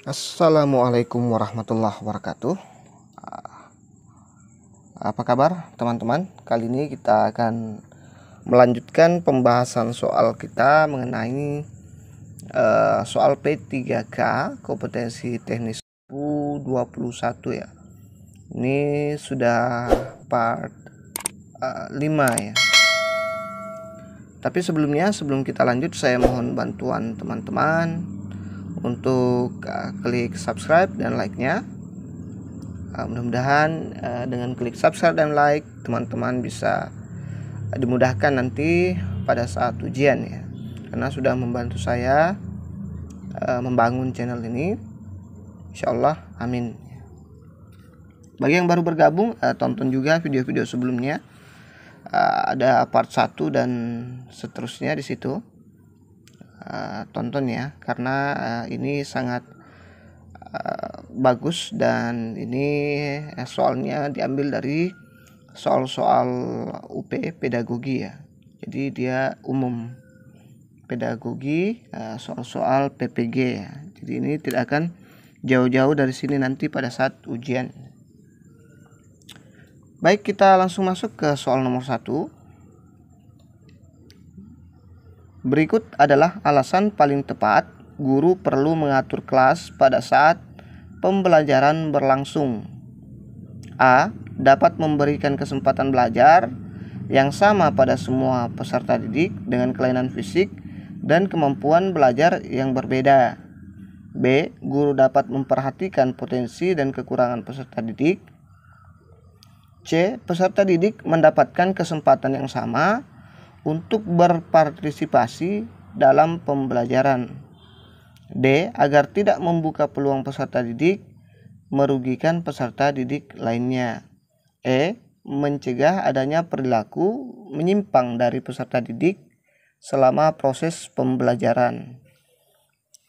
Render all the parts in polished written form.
Assalamualaikum warahmatullahi wabarakatuh. Apa kabar teman-teman? Kali ini kita akan melanjutkan pembahasan soal kita mengenai soal P3K kompetensi teknis 2021 ya. Ini sudah part 5 ya. Tapi sebelum kita lanjut, saya mohon bantuan teman-teman untuk klik subscribe dan like-nya. Mudah-mudahan dengan klik subscribe dan like, teman-teman bisa dimudahkan nanti pada saat ujian ya, karena sudah membantu saya membangun channel ini. Insyaallah, amin. Bagi yang baru bergabung, tonton juga video-video sebelumnya. Ada part 1 dan seterusnya di situ. Tonton ya, karena ini sangat bagus, dan ini soalnya diambil dari soal-soal UP pedagogi ya. Jadi dia umum pedagogi, soal-soal PPG ya. Jadi ini tidak akan jauh-jauh dari sini nanti pada saat ujian. Baik, kita langsung masuk ke soal nomor 1. Berikut adalah alasan paling tepat guru perlu mengatur kelas pada saat pembelajaran berlangsung. A. Dapat memberikan kesempatan belajar yang sama pada semua peserta didik dengan kelainan fisik dan kemampuan belajar yang berbeda. B. Guru dapat memperhatikan potensi dan kekurangan peserta didik. C. Peserta didik mendapatkan kesempatan yang sama untuk berpartisipasi dalam pembelajaran. D. Agar tidak membuka peluang peserta didik merugikan peserta didik lainnya. E. Mencegah adanya perilaku menyimpang dari peserta didik selama proses pembelajaran.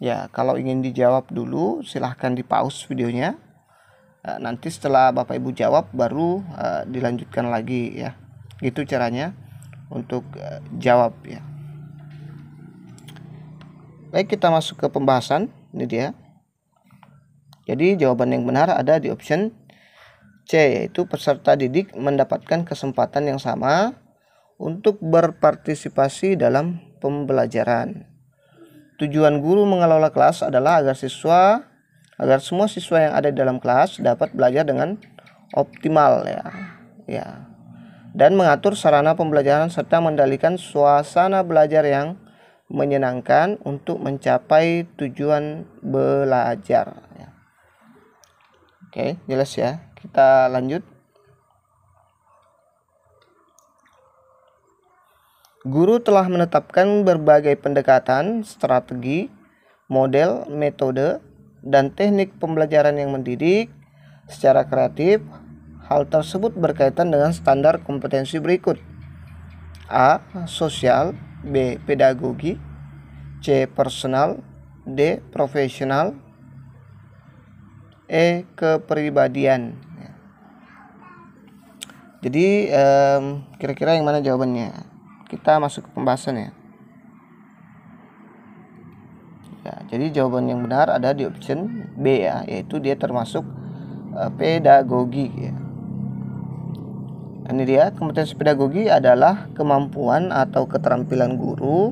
Ya, kalau ingin dijawab dulu silahkan di pause videonya. Nanti setelah Bapak Ibu jawab baru dilanjutkan lagi ya. Gitu caranya untuk jawab ya. Baik, kita masuk ke pembahasan. Ini dia. Jadi jawaban yang benar ada di option C, yaitu peserta didik mendapatkan kesempatan yang sama untuk berpartisipasi dalam pembelajaran. Tujuan guru mengelola kelas adalah agar semua siswa yang ada di dalam kelas dapat belajar dengan optimal ya. Dan mengatur sarana pembelajaran serta mengendalikan suasana belajar yang menyenangkan untuk mencapai tujuan belajar ya. Oke, jelas ya. Kita lanjut. Guru telah menetapkan berbagai pendekatan, strategi, model, metode, dan teknik pembelajaran yang mendidik secara kreatif. Hal tersebut berkaitan dengan standar kompetensi berikut. A. Sosial. B. Pedagogi. C. Personal. D. Profesional. E. Kepribadian. Jadi kira-kira yang mana jawabannya? Kita masuk ke pembahasan ya. Jadi jawaban yang benar ada di option B ya, yaitu dia termasuk pedagogi ya. Ini dia, kompetensi pedagogi adalah kemampuan atau keterampilan guru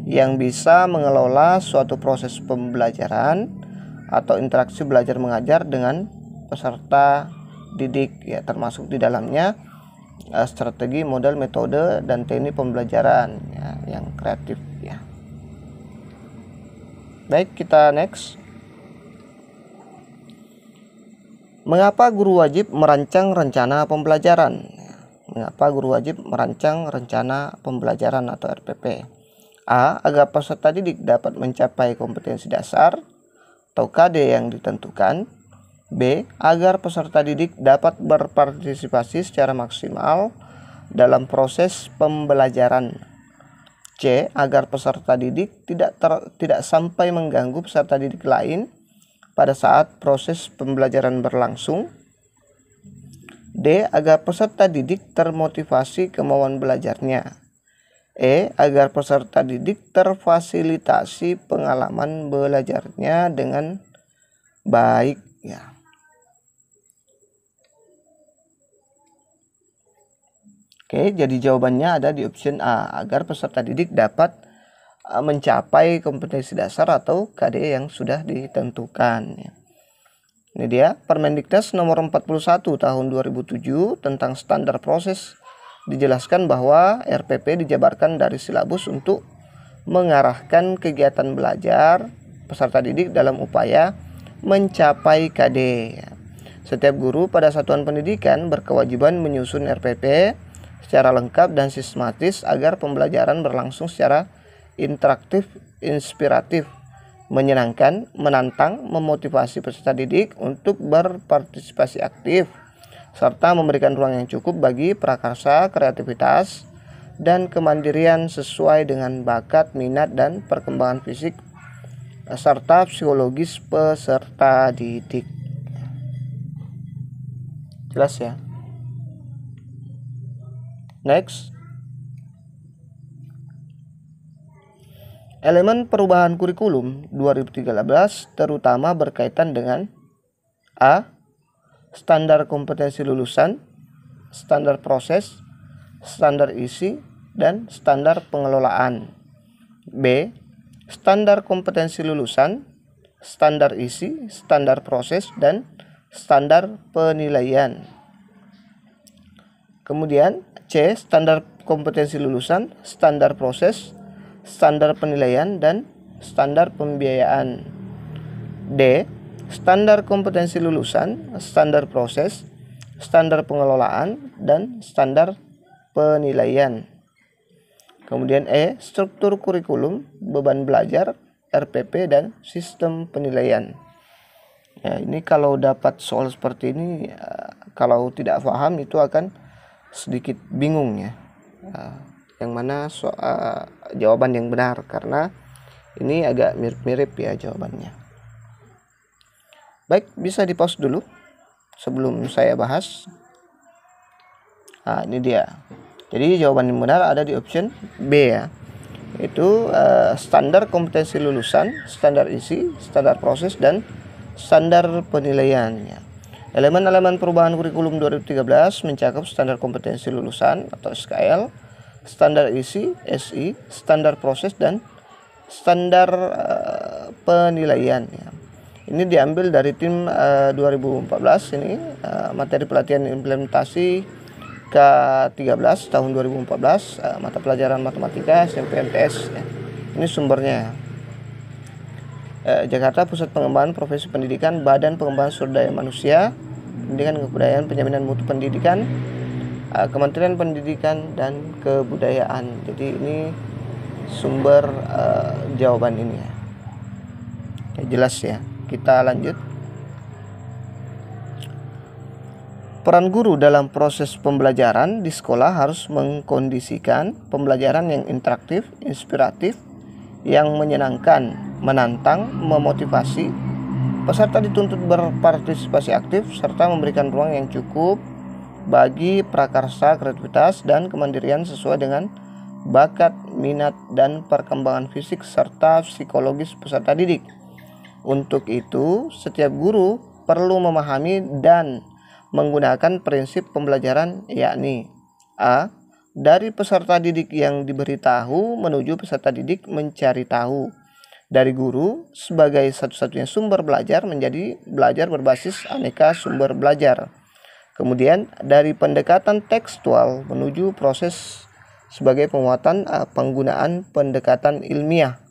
yang bisa mengelola suatu proses pembelajaran atau interaksi belajar mengajar dengan peserta didik ya, termasuk di dalamnya strategi, model, metode, dan teknik pembelajaran ya, yang kreatif ya. Baik, kita next. Mengapa guru wajib merancang rencana pembelajaran? Mengapa guru wajib merancang rencana pembelajaran atau RPP? A. Agar peserta didik dapat mencapai kompetensi dasar atau KD yang ditentukan. B. Agar peserta didik dapat berpartisipasi secara maksimal dalam proses pembelajaran. C. Agar peserta didik tidak sampai mengganggu peserta didik lain pada saat proses pembelajaran berlangsung. D. Agar peserta didik termotivasi kemauan belajarnya. E. Agar peserta didik terfasilitasi pengalaman belajarnya dengan baik ya. Oke, jadi jawabannya ada di option A, agar peserta didik dapat mencapai kompetensi dasar atau KD yang sudah ditentukan ya. Ini dia Permendiknas nomor 41 tahun 2007 tentang standar proses, dijelaskan bahwa RPP dijabarkan dari silabus untuk mengarahkan kegiatan belajar peserta didik dalam upaya mencapai KD. Setiap guru pada satuan pendidikan berkewajiban menyusun RPP secara lengkap dan sistematis agar pembelajaran berlangsung secara interaktif, inspiratif, menyenangkan, menantang, memotivasi peserta didik untuk berpartisipasi aktif, serta memberikan ruang yang cukup bagi prakarsa, kreativitas, dan kemandirian sesuai dengan bakat, minat, dan perkembangan fisik serta psikologis peserta didik. Jelas ya? Next. Elemen perubahan kurikulum 2013 terutama berkaitan dengan A. Standar kompetensi lulusan, standar proses, standar isi, dan standar pengelolaan. B. Standar kompetensi lulusan, standar isi, standar proses, dan standar penilaian. Kemudian C. Standar kompetensi lulusan, standar proses, standar penilaian, dan standar pembiayaan. D. Standar kompetensi lulusan, standar proses, standar pengelolaan, dan standar penilaian. Kemudian E. Struktur kurikulum, beban belajar, RPP, dan sistem penilaian. Ya, ini kalau dapat soal seperti ini, kalau tidak paham itu akan sedikit bingung ya. Yang mana jawaban yang benar, karena ini agak mirip-mirip ya jawabannya. Baik, bisa di pause dulu sebelum saya bahas. Ini dia. Jadi jawaban yang benar ada di option B ya. Itu standar kompetensi lulusan, standar isi, standar proses, dan standar penilaian ya. Elemen-elemen perubahan kurikulum 2013 mencakup standar kompetensi lulusan atau SKL, standar isi (SI), standar proses, dan standar penilaian ya. Ini diambil dari tim 2014 ini materi pelatihan implementasi ke-13 tahun 2014 mata pelajaran matematika SMP MTS ya. Ini sumbernya. Jakarta Pusat Pengembangan Profesi Pendidikan, Badan Pengembangan Sumber Daya Manusia, Pendidikan Kebudayaan, Penjaminan Mutu Pendidikan, Kementerian Pendidikan dan Kebudayaan. Jadi ini sumber jawaban ini ya. Oke, jelas ya. Kita lanjut. Peran guru dalam proses pembelajaran di sekolah harus mengkondisikan pembelajaran yang interaktif, inspiratif, yang menyenangkan, menantang, memotivasi. Peserta dituntut berpartisipasi aktif serta memberikan ruang yang cukup bagi prakarsa, kreativitas, dan kemandirian sesuai dengan bakat, minat, dan perkembangan fisik serta psikologis peserta didik. Untuk itu, setiap guru perlu memahami dan menggunakan prinsip pembelajaran, yakni A. Dari peserta didik yang diberitahu menuju peserta didik mencari tahu. Dari guru sebagai satu-satunya sumber belajar menjadi belajar berbasis aneka sumber belajar. Kemudian dari pendekatan tekstual menuju proses sebagai penguatan penggunaan pendekatan ilmiah.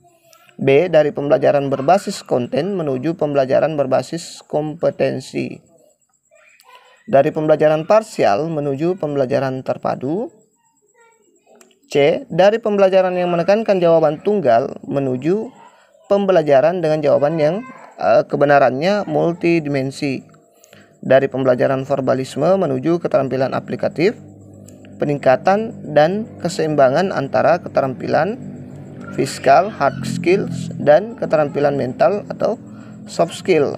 B. Dari pembelajaran berbasis konten menuju pembelajaran berbasis kompetensi. Dari pembelajaran parsial menuju pembelajaran terpadu. C. Dari pembelajaran yang menekankan jawaban tunggal menuju pembelajaran dengan jawaban yang kebenarannya multidimensi. Dari pembelajaran verbalisme menuju keterampilan aplikatif, peningkatan dan keseimbangan antara keterampilan fiskal, hard skills, dan keterampilan mental atau soft skill.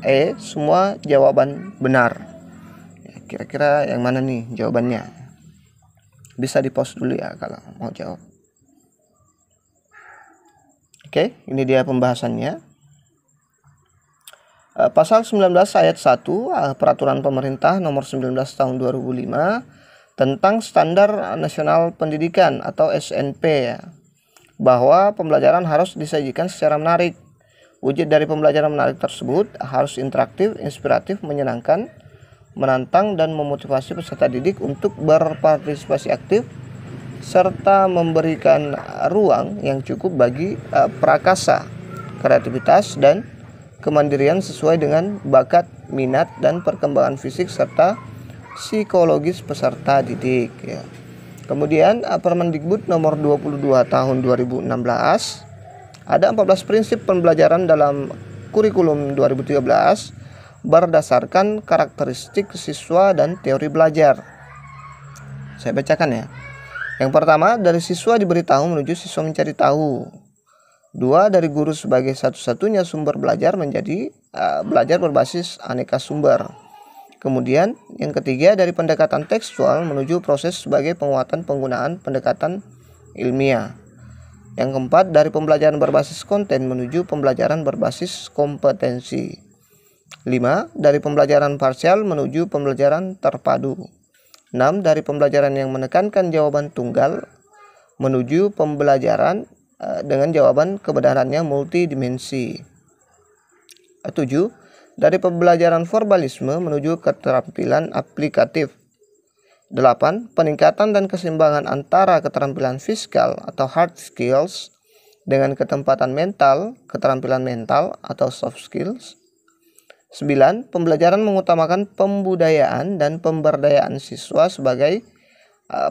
E. Semua jawaban benar. Kira-kira yang mana nih jawabannya? Bisa di pause dulu ya kalau mau jawab. Oke, ini dia pembahasannya. Pasal 19 ayat 1 Peraturan Pemerintah Nomor 19 Tahun 2005 tentang Standar Nasional Pendidikan atau SNP ya, bahwa pembelajaran harus disajikan secara menarik. Wujud dari pembelajaran menarik tersebut harus interaktif, inspiratif, menyenangkan, menantang, dan memotivasi peserta didik untuk berpartisipasi aktif serta memberikan ruang yang cukup bagi prakasa, kreativitas, dan kemandirian sesuai dengan bakat, minat, dan perkembangan fisik serta psikologis peserta didik ya. Kemudian Permendikbud nomor 22 tahun 2016 ada 14 prinsip pembelajaran dalam kurikulum 2013 berdasarkan karakteristik siswa dan teori belajar. Saya bacakan ya. Yang pertama, dari siswa diberitahu menuju siswa mencari tahu. 2, dari guru sebagai satu-satunya sumber belajar menjadi belajar berbasis aneka sumber. Kemudian yang ketiga, dari pendekatan tekstual menuju proses sebagai penguatan penggunaan pendekatan ilmiah. Yang keempat, dari pembelajaran berbasis konten menuju pembelajaran berbasis kompetensi. 5, dari pembelajaran parsial menuju pembelajaran terpadu. 6, dari pembelajaran yang menekankan jawaban tunggal menuju pembelajaran dengan jawaban kebenarannya multidimensi. 7, dari pembelajaran verbalisme menuju keterampilan aplikatif. 8, peningkatan dan keseimbangan antara keterampilan fiskal atau hard skills dengan keterampilan mental atau soft skills. 9, pembelajaran mengutamakan pembudayaan dan pemberdayaan siswa sebagai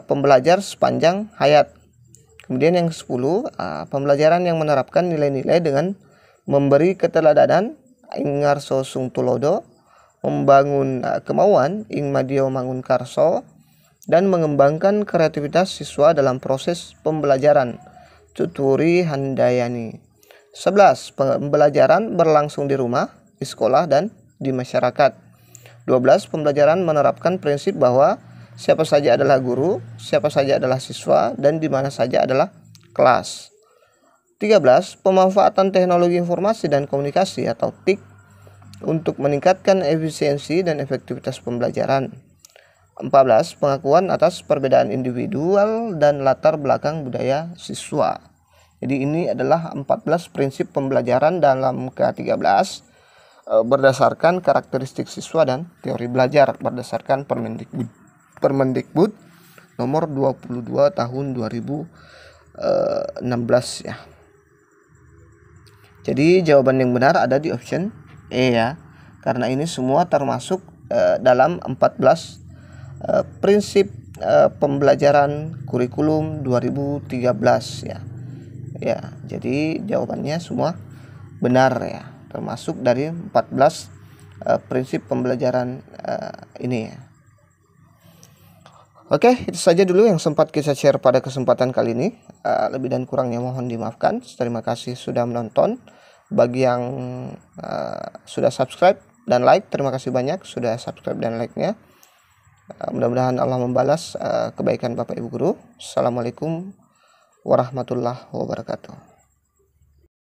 pembelajar sepanjang hayat. Kemudian yang 10, pembelajaran yang menerapkan nilai-nilai dengan memberi keteladanan ing ngarso sung tulodo, membangun kemauan ing madio mangun karso, dan mengembangkan kreativitas siswa dalam proses pembelajaran. Tuturi Handayani. 11, pembelajaran berlangsung di rumah, di sekolah, dan di masyarakat. 12, pembelajaran menerapkan prinsip bahwa siapa saja adalah guru, siapa saja adalah siswa, dan di mana saja adalah kelas. 13, pemanfaatan teknologi informasi dan komunikasi atau TIK untuk meningkatkan efisiensi dan efektivitas pembelajaran. 14, pengakuan atas perbedaan individual dan latar belakang budaya siswa. Jadi ini adalah 14 prinsip pembelajaran dalam K13 berdasarkan karakteristik siswa dan teori belajar berdasarkan Permendikbud nomor 22 tahun 2016 ya. Jadi jawaban yang benar ada di option E ya. Karena ini semua termasuk dalam 14 prinsip pembelajaran kurikulum 2013 ya. Ya, jadi jawabannya semua benar ya. Termasuk dari 14 prinsip pembelajaran ini ya. Oke, itu saja dulu yang sempat kita share pada kesempatan kali ini. Lebih dan kurangnya mohon dimaafkan. Terima kasih sudah menonton. Bagi yang sudah subscribe dan like, terima kasih banyak sudah subscribe dan like-nya. Mudah-mudahan Allah membalas kebaikan Bapak Ibu Guru. Assalamualaikum warahmatullahi wabarakatuh.